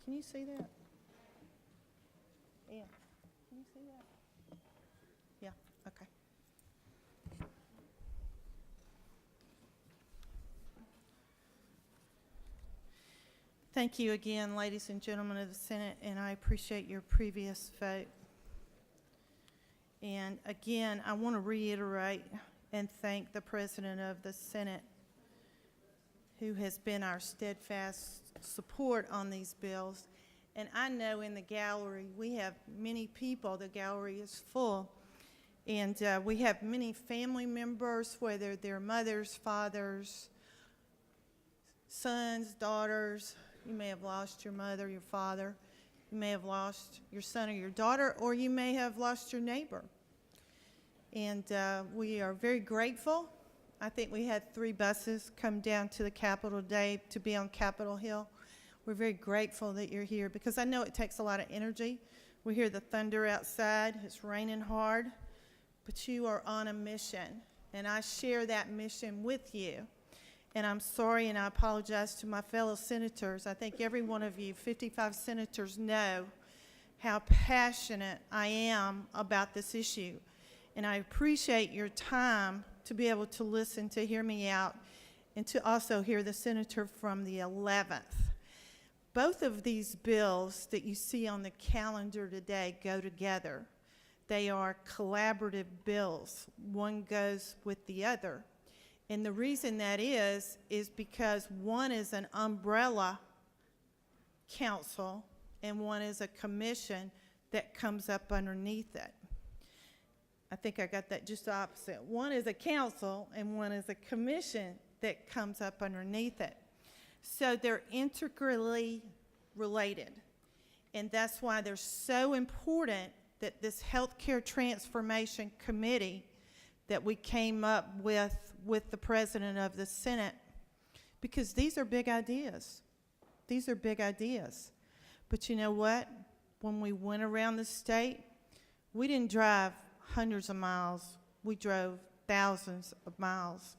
can you see that? Yeah, can you see that? Yeah, okay. Thank you again, ladies and gentlemen of the Senate, and I appreciate your previous vote. And again, I want to reiterate and thank the President of the Senate, who has been our steadfast support on these bills. And I know in the gallery we have many people, the gallery is full, and we have many family members, whether they're mothers, fathers, sons, daughters. You may have lost your mother, your father. You may have lost your son or your daughter, or you may have lost your neighbor. And we are very grateful. I think we had 3 buses come down to the Capitol today to be on Capitol Hill. We're very grateful that you're here because I know it takes a lot of energy. We hear the thunder outside. It's raining hard, but you are on a mission, and I share that mission with you. And I'm sorry, and I apologize to my fellow senators. I think every one of you, 55 senators, know how passionate I am about this issue. And I appreciate your time to be able to listen, to hear me out, and to also hear the senator from the 11th. Both of these bills that you see on the calendar today go together. They are collaborative bills. One goes with the other. And the reason that is because one is an umbrella council and one is a commission that comes up underneath it. I think I got that just opposite. One is a council and one is a commission that comes up underneath it. So they're integrally related. And that's why they're so important that this Healthcare Transformation Committee that we came up with the President of the Senate, because these are big ideas. These are big ideas. But you know what? When we went around the state, we didn't drive hundreds of miles. We drove thousands of miles.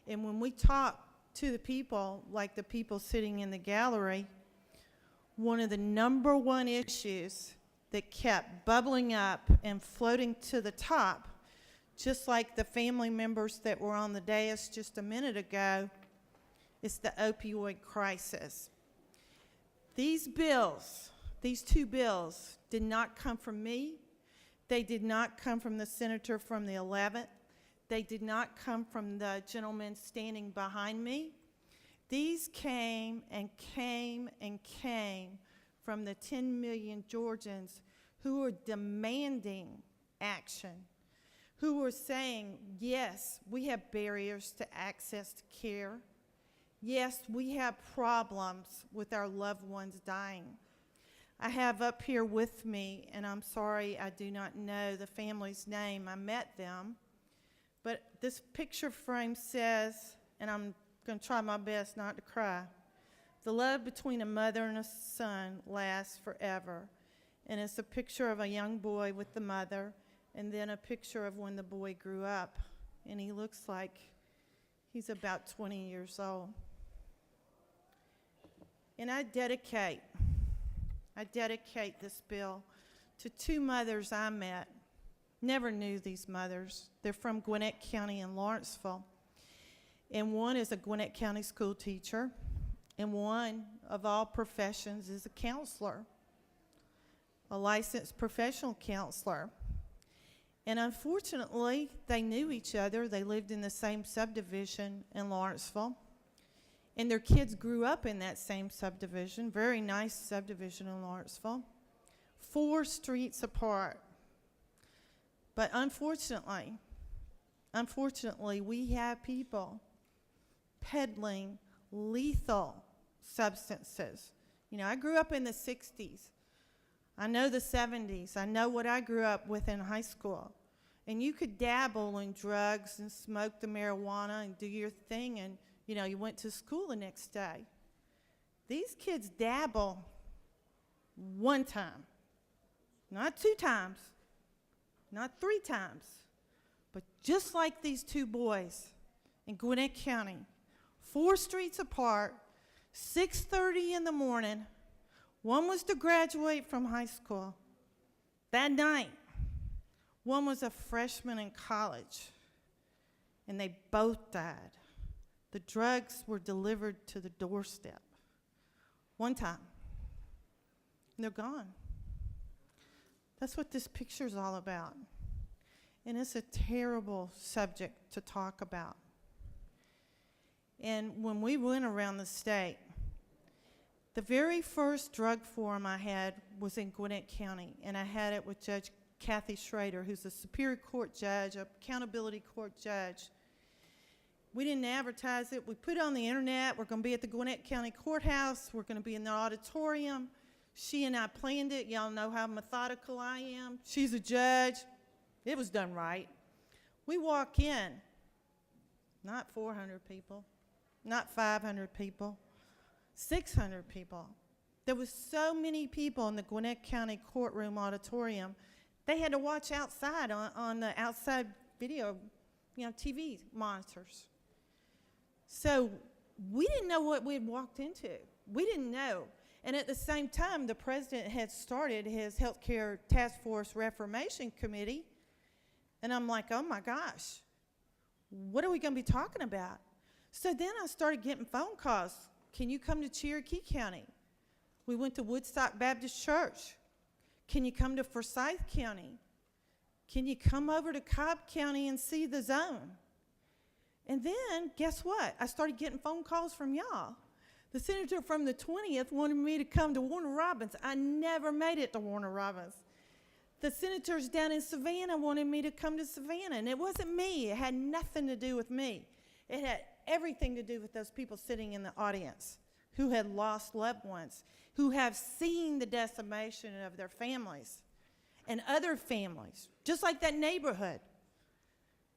And when we talked to the people, like the people sitting in the gallery, one of the number one issues that kept bubbling up and floating to the top, just like the family members that were on the dais just a minute ago, is the opioid crisis. These bills, these 2 bills, did not come from me. They did not come from the senator from the 11th. They did not come from the gentleman standing behind me. These came and came and came from the 10 million Georgians who are demanding action, who are saying, yes, we have barriers to access to care. Yes, we have problems with our loved ones dying. I have up here with me, and I'm sorry I do not know the family's name. I met them. But this picture frame says, and I'm going to try my best not to cry, the love between a mother and a son lasts forever. And it's a picture of a young boy with the mother, and then a picture of when the boy grew up. And he looks like he's about 20 years old. And I dedicate this bill to 2 mothers I met. Never knew these mothers. They're from Gwinnett County in Lawrenceville. And one is a Gwinnett County school teacher, and one of all professions is a counselor, a licensed professional counselor. And unfortunately, they knew each other. They lived in the same subdivision in Lawrenceville. And their kids grew up in that same subdivision, very nice subdivision in Lawrenceville, 4 streets apart. But unfortunately, we have people peddling lethal substances. You know, I grew up in the 60s. I know the 70s. I know what I grew up with in high school. And you could dabble in drugs and smoke the marijuana and do your thing, and you know, you went to school the next day. These kids dabble 1 time, not 2 times, not 3 times, but just like these 2 boys in Gwinnett County, 4 streets apart, 6:30 in the morning, One was to graduate from high school that night. One was a freshman in college, and they both died. The drugs were delivered to the doorstep one time, and they're gone. That's what this picture's all about. And it's a terrible subject to talk about. And when we went around the state, the very first drug forum I had was in Gwinnett County, and I had it with Judge Kathy Schrader, who's a Superior Court judge, a Accountability Court judge. We didn't advertise it. We put it on the internet. We're going to be at the Gwinnett County Courthouse. We're going to be in the auditorium. She and I planned it. Y'all know how methodical I am. She's a judge. It was done right. We walk in, not 400 people, not 500 people, 600 people. There was so many people in the Gwinnett County courtroom auditorium, they had to watch outside on the outside video, TV monitors. So we didn't know what we had walked into. We didn't know. And at the same time, the president had started his Healthcare Task Force Reformation Committee. And I'm like, oh my gosh, what are we going to be talking about? So then I started getting phone calls. Can you come to Cherokee County? We went to Woodstock Baptist Church. Can you come to Forsyth County? Can you come over to Cobb County and see the zone? And then, guess what? I started getting phone calls from y'all. The senator from the 20th wanted me to come to Warner Robins. I never made it to Warner Robins. The senators down in Savannah wanted me to come to Savannah, and it wasn't me. It had nothing to do with me. It had everything to do with those people sitting in the audience who had lost loved ones, who have seen the decimation of their families and other families, just like that neighborhood.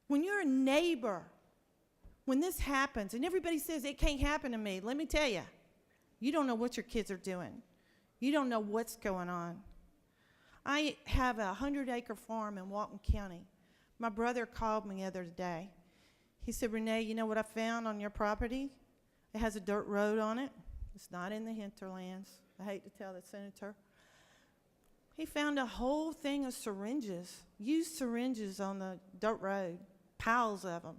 When you're a neighbor, when this happens, and everybody says it can't happen to me, let me tell you, you don't know what your kids are doing. You don't know what's going on. I have a 100-acre farm in Walton County. My brother called me the other day. He said, Renee, you know what I found on your property? It has a dirt road on it. It's not in the hinterlands. I hate to tell the senator. He found a whole thing of syringes, used syringes on the dirt road, piles of them.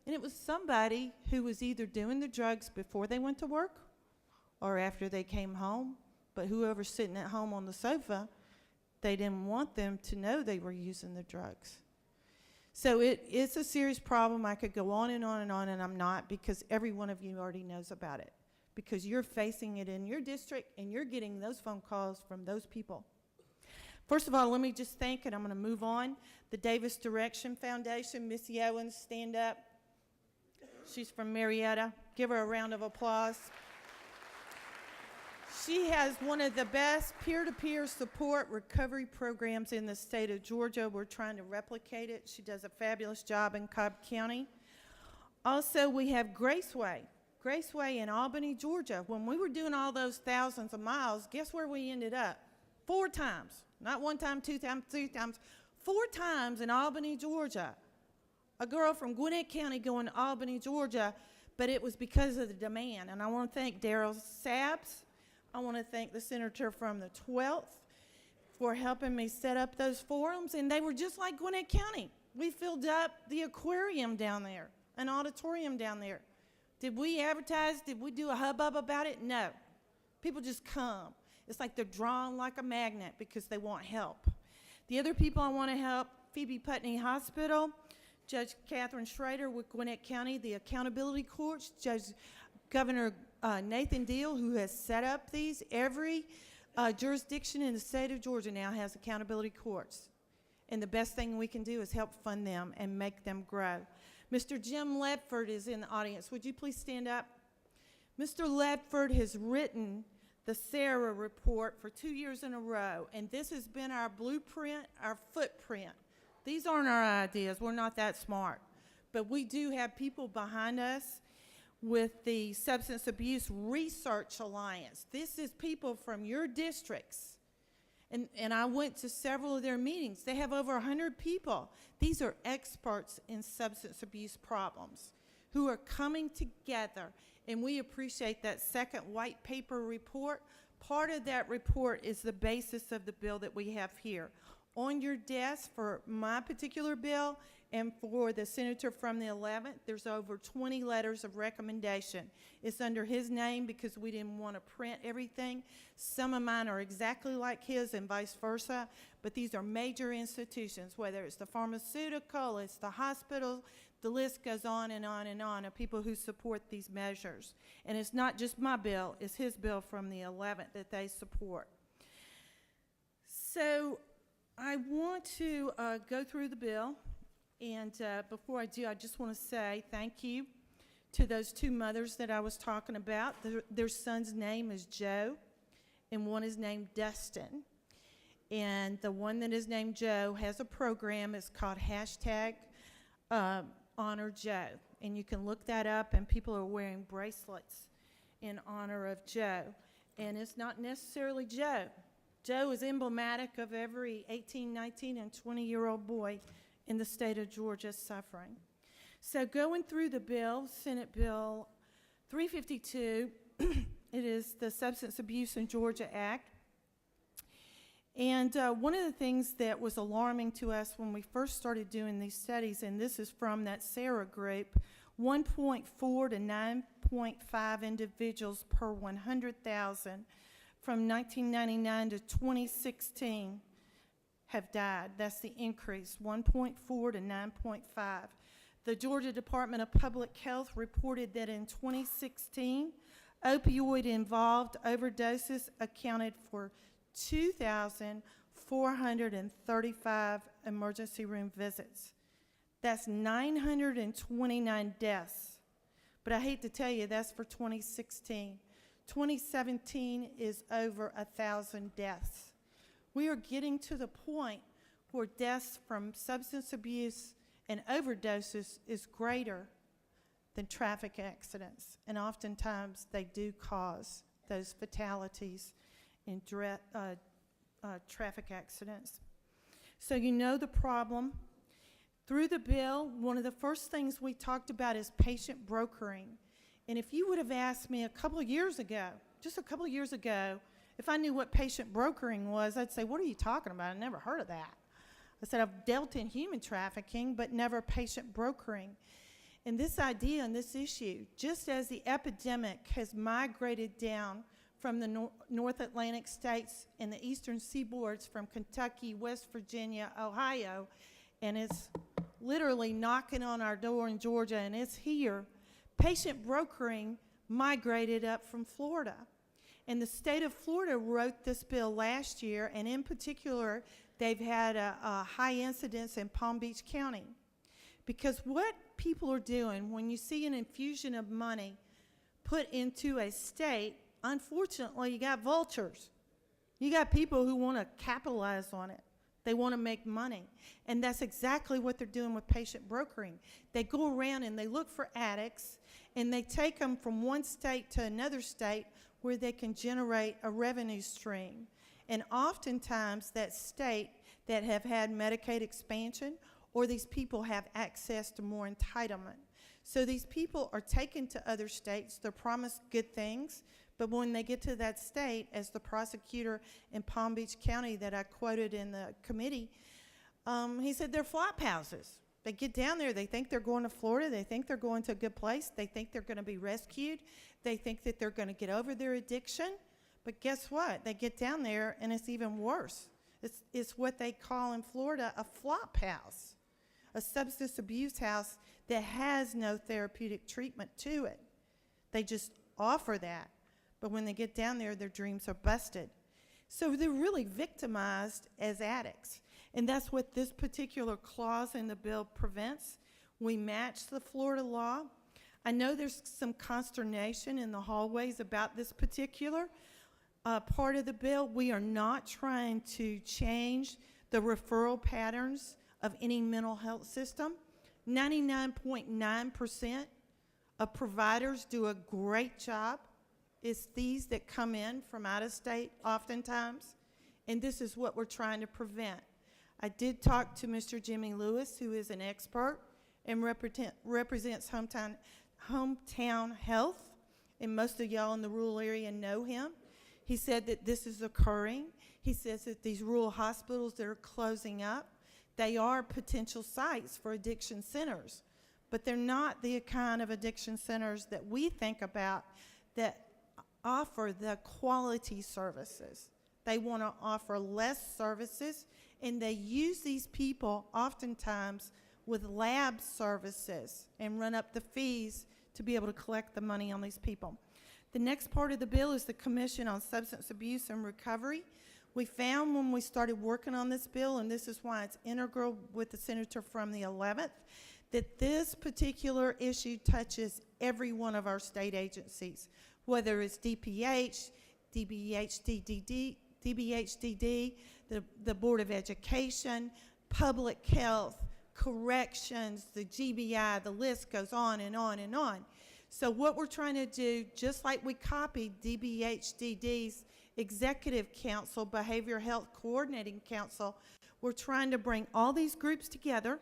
And it was somebody who was either doing the drugs before they went to work or after they came home. But whoever's sitting at home on the sofa, they didn't want them to know they were using the drugs. So it's a serious problem. I could go on and on and on, and I'm not, because every one of you already knows about it, because you're facing it in your district, and you're getting those phone calls from those people. First of all, let me just thank, and I'm going to move on, the Davis Direction Foundation. Missy Owens, stand up. She's from Marietta. Give her a round of applause. She has one of the best peer-to-peer support recovery programs in the state of Georgia. We're trying to replicate it. She does a fabulous job in Cobb County. Also, we have Graceway. Graceway in Albany, Georgia. When we were doing all those thousands of miles, guess where we ended up? 4 times. Not 1 time, 2 times, 3 times. 4 times in Albany, Georgia. A girl from Gwinnett County going to Albany, Georgia, but it was because of the demand. And I want to thank Daryl Sabbs. I want to thank the senator from the 12th for helping me set up those forums, and they were just like Gwinnett County. We filled up the aquarium down there, an auditorium down there. Did we advertise? Did we do a hubbub about it? No. People just come. It's like they're drawn like a magnet because they want help. The other people I want to help, Phoebe Putney Hospital, Judge Catherine Schrader with Gwinnett County, the Accountability Courts, Governor Nathan Deal, who has set up these. Every jurisdiction in the state of Georgia now has accountability courts. And the best thing we can do is help fund them and make them grow. Mr. Jim Ledford is in the audience. Would you please stand up? Mr. Ledford has written the Sarah report for 2 years in a row, and this has been our blueprint, our footprint. These aren't our ideas. We're not that smart. But we do have people behind us with the Substance Abuse Research Alliance. This is people from your districts. And I went to several of their meetings. They have over 100 people. These are experts in substance abuse problems who are coming together. And we appreciate that second white paper report. Part of that report is the basis of the bill that we have here. On your desk for my particular bill and for the senator from the 11th, there's over 20 letters of recommendation. It's under his name because we didn't want to print everything. Some of mine are exactly like his and vice versa, but these are major institutions, whether it's the pharmaceutical, it's the hospital, the list goes on and on and on of people who support these measures. And it's not just my bill, it's his bill from the 11th that they support. So I want to go through the bill, and before I do, I just want to say thank you to those two mothers that I was talking about. Their son's name is Joe, and one is named Dustin. And the one that is named Joe has a program. It's called #Honor Joe, and you can look that up, and people are wearing bracelets in honor of Joe. And it's not necessarily Joe. Joe is emblematic of every 18, 19, and 20-year-old boy in the state of Georgia suffering. So going through the bill, Senate Bill 352, it is the Substance Abuse in Georgia Act. And one of the things that was alarming to us when we first started doing these studies, and this is from that SARA group, 1.4 to 9.5 individuals per 100,000 from 1999 to 2016 have died. That's the increase, 1.4 to 9.5. The Georgia Department of Public Health reported that in 2016, opioid-involved overdoses accounted for 2,435 emergency room visits. That's 929 deaths. But I hate to tell you, that's for 2016. 2017 is over 1,000 deaths. We are getting to the point where deaths from substance abuse and overdoses is greater than traffic accidents. And oftentimes they do cause those fatalities in traffic accidents. So you know the problem. Through the bill, one of the first things we talked about is patient brokering. And if you would have asked me a couple of years ago, just a couple of years ago, if I knew what patient brokering was, I'd say, what are you talking about? I never heard of that. I said, I've dealt in human trafficking, but never patient brokering. And this idea and this issue, just as the epidemic has migrated down from the North Atlantic states and the eastern seaboards from Kentucky, West Virginia, Ohio, and it's literally knocking on our door in Georgia, and it's here, patient brokering migrated up from Florida. And the state of Florida wrote this bill last year, and in particular, they've had a high incidence in Palm Beach County. Because what people are doing when you see an infusion of money put into a state, unfortunately, you got vultures. You got people who want to capitalize on it. They want to make money. And that's exactly what they're doing with patient brokering. They go around and they look for addicts, and they take them from one state to another state where they can generate a revenue stream. And oftentimes that state that have had Medicaid expansion, or these people have access to more entitlement. So these people are taken to other states, they're promised good things, but when they get to that state, as the prosecutor in Palm Beach County that I quoted in the committee, he said they're flop houses. They get down there, they think they're going to Florida, they think they're going to a good place, they think they're going to be rescued, they think that they're going to get over their addiction, but guess what? They get down there and it's even worse. It's what they call in Florida a flop house, a substance abuse house that has no therapeutic treatment to it. They just offer that, but when they get down there, their dreams are busted. So they're really victimized as addicts. And that's what this particular clause in the bill prevents. We match the Florida law. I know there's some consternation in the hallways about this particular part of the bill. We are not trying to change the referral patterns of any mental health system. 99.9% of providers do a great job. It's these that come in from out of state oftentimes, and this is what we're trying to prevent. I did talk to Mr. Jimmy Lewis, who is an expert and represents Hometown Health, and most of y'all in the rural area know him. He said that this is occurring. He says that these rural hospitals that are closing up, they are potential sites for addiction centers, but they're not the kind of addiction centers that we think about that offer the quality services. They want to offer less services, and they use these people oftentimes with lab services and run up the fees to be able to collect the money on these people. The next part of the bill is the Commission on Substance Abuse and Recovery. We found when we started working on this bill, and this is why it's integral with the senator from the 11th, that this particular issue touches every one of our state agencies, whether it's DPH, DBHDD, the Board of Education, Public Health, Corrections, the GBI, the list goes on and on and on. So what we're trying to do, just like we copied DBHDD's Executive Council, Behavioral Health Coordinating Council, we're trying to bring all these groups together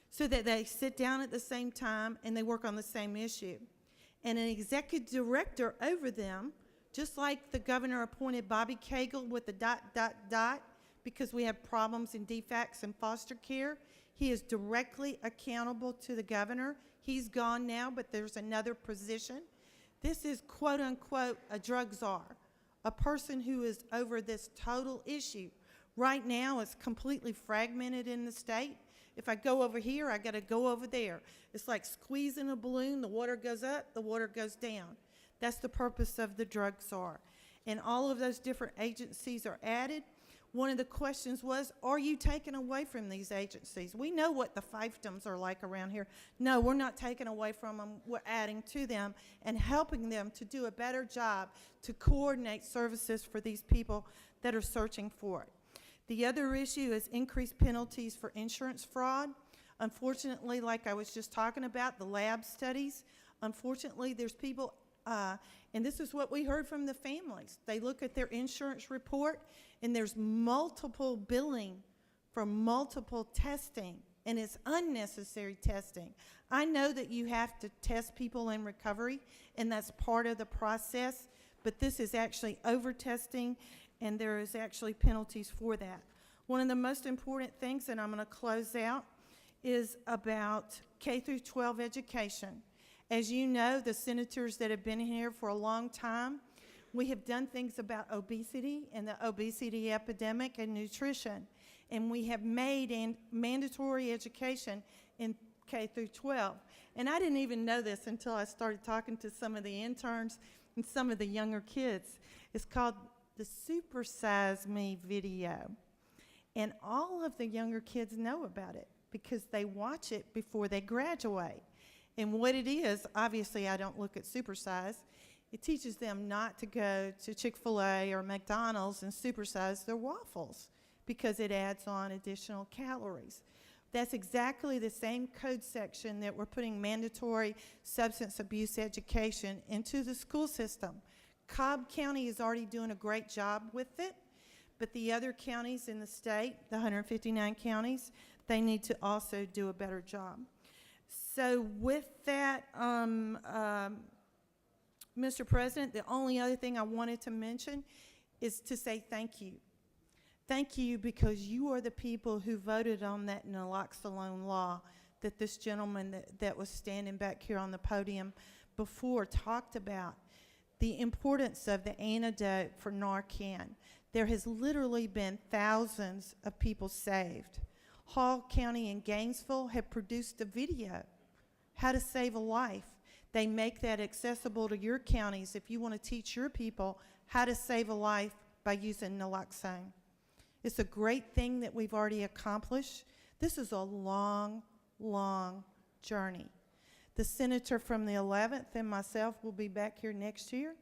so that they sit down at the same time and they work on the same issue. And an executive director over them, just like the governor appointed Bobby Cagle with the ... because we have problems in DFACS and foster care. He is directly accountable to the governor. He's gone now, but there's another position. This is, quote unquote, a drug czar, a person who is over this total issue. Right now, it's completely fragmented in the state. If I go over here, I got to go over there. It's like squeezing a balloon. The water goes up, the water goes down. That's the purpose of the drug czar. And all of those different agencies are added. One of the questions was, are you taking away from these agencies? We know what the fiefdoms are like around here. No, we're not taking away from them. We're adding to them and helping them to do a better job to coordinate services for these people that are searching for it. The other issue is increased penalties for insurance fraud. Unfortunately, like I was just talking about, the lab studies, unfortunately, there's people, and this is what we heard from the families. They look at their insurance report, and there's multiple billing for multiple testing, and it's unnecessary testing. I know that you have to test people in recovery, and that's part of the process, but this is actually over-testing, and there is actually penalties for that. One of the most important things, and I'm going to close out, is about K through 12 education. As you know, the senators that have been here for a long time, we have done things about obesity and the obesity epidemic and nutrition, and we have made mandatory education in K through 12. And I didn't even know this until I started talking to some of the interns and some of the younger kids. It's called the Super Size Me video. And all of the younger kids know about it because they watch it before they graduate. And what it is, obviously I don't look at supersize. It teaches them not to go to Chick-fil-A or McDonald's and supersize their waffles because it adds on additional calories. That's exactly the same code section that we're putting mandatory substance abuse education into the school system. Cobb County is already doing a great job with it, but the other counties in the state, the 159 counties, they need to also do a better job. So with that, Mr. President, the only other thing I wanted to mention is to say thank you. Thank you because you are the people who voted on that naloxone law that this gentleman that was standing back here on the podium before talked about. The importance of the antidote for Narcan. There has literally been thousands of people saved. Hall County and Gainesville have produced a video, how to save a life. They make that accessible to your counties if you want to teach your people how to save a life by using naloxone. It's a great thing that we've already accomplished. This is a long, long journey. The senator from the 11th and myself will be back here next year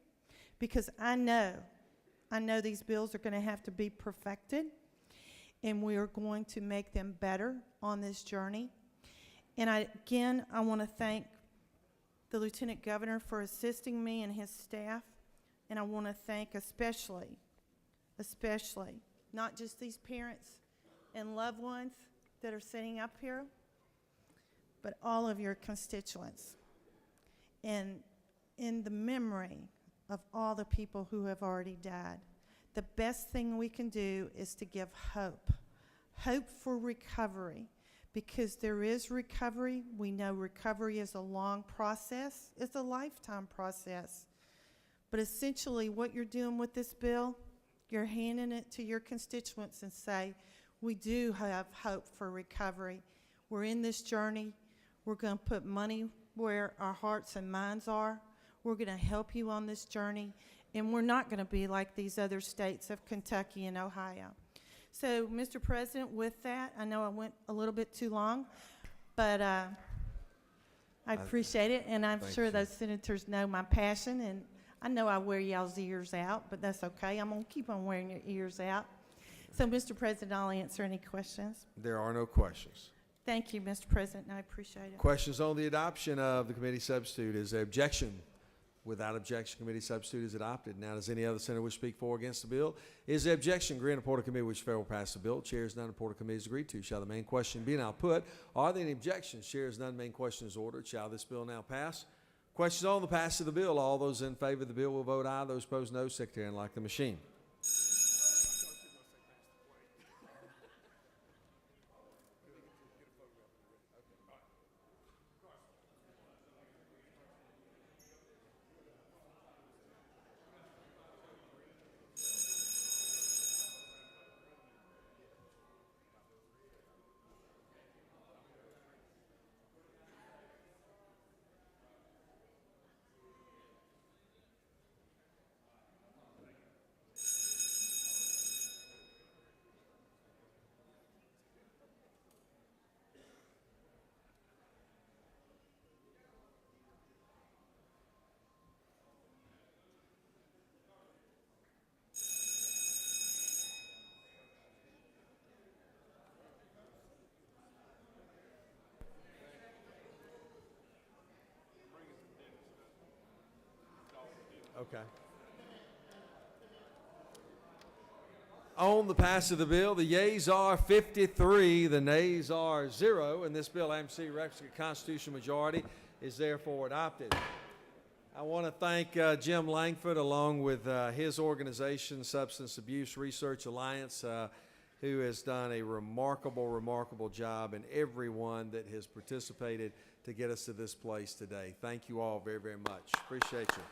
because I know these bills are going to have to be perfected, and we are going to make them better on this journey. And again, I want to thank the Lieutenant Governor for assisting me and his staff, and I want to thank especially, not just these parents and loved ones that are sitting up here, but all of your constituents. And in the memory of all the people who have already died. The best thing we can do is to give hope. Hope for recovery. Because there is recovery. We know recovery is a long process. It's a lifetime process. But essentially what you're doing with this bill, you're handing it to your constituents and say, we do have hope for recovery. We're in this journey. We're going to put money where our hearts and minds are. We're going to help you on this journey. And we're not going to be like these other states of Kentucky and Ohio. So, Mr. President, with that, I know I went a little bit too long, but I appreciate it. And I'm sure those senators know my passion. And I know I wear y'all's ears out, but that's okay. I'm going to keep on wearing your ears out. So, Mr. President, I'll answer any questions. There are no questions. Thank you, Mr. President, and I appreciate it. Questions on the adoption of the committee substitute? Is there objection? Without objection, committee substitute is adopted. Now, does any other senator wish to speak for or against the bill? Is there objection? Agree and report of committee which fair will pass the bill. Chair is none. Report of committee is agreed to. Shall the main question be now put? Are there any objections? Chair is none. Main question is ordered. Shall this bill now pass? Questions on the passage of the bill. All those in favor of the bill will vote aye. Those opposed, no. Secretary, unlock the machine. Okay. On the pass of the bill, the yeas are 53, the nays are 0, and this bill, AMC requisite constitutional majority, is therefore adopted. I want to thank Jim Langford along with his organization, Substance Abuse Research Alliance, who has done a remarkable job, and everyone that has participated to get us to this place today. Thank you all very much. Appreciate you.